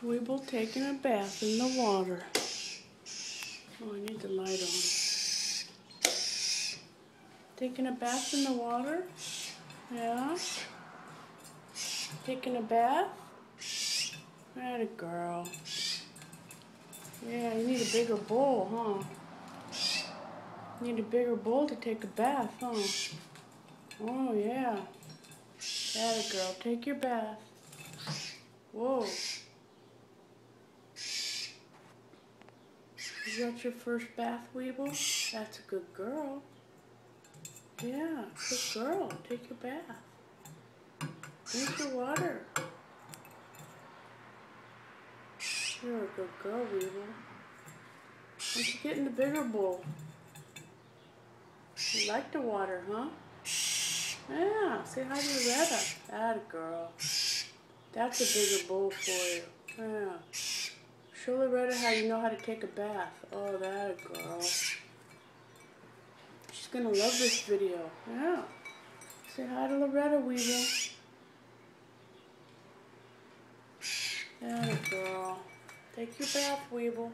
Weeble taking a bath in the water. Oh, I need the light on. Taking a bath in the water? Yeah? Taking a bath? That a girl. Yeah, you need a bigger bowl, huh? You need a bigger bowl to take a bath, huh? Oh, yeah. That a girl. Take your bath. Whoa. Is that your first bath, Weeble? That's a good girl. Yeah, good girl. Take your bath. Drink your water. You're a good girl, Weeble. Why don't you get in the bigger bowl? You like the water, huh? Yeah, say hi to Loretta. That a girl. That's a bigger bowl for you. Yeah. Show Loretta how you know how to take a bath. Oh, that a girl. She's gonna love this video. Yeah. Say hi to Loretta, Weeble. That a girl. Take your bath, Weeble.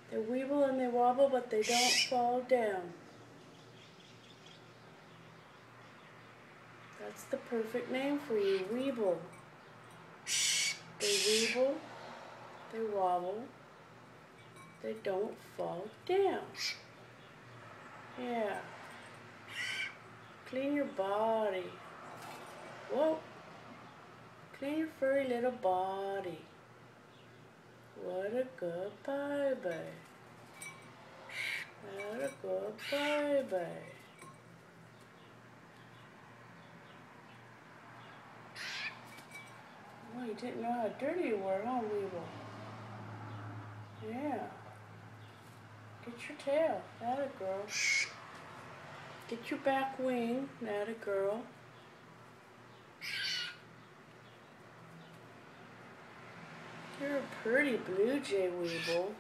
They weeble and they wobble, but they don't fall down. That's the perfect name for you, Weeble. They weeble, they wobble, they don't fall down. Yeah. Clean your body. Whoa. Clean your furry little body. What a good baby. What a good baby. Well, you didn't know how dirty you were, huh, Weeble? Yeah. Get your tail. That a girl. Get your back wing. That a girl. You're a pretty blue jay, Weeble.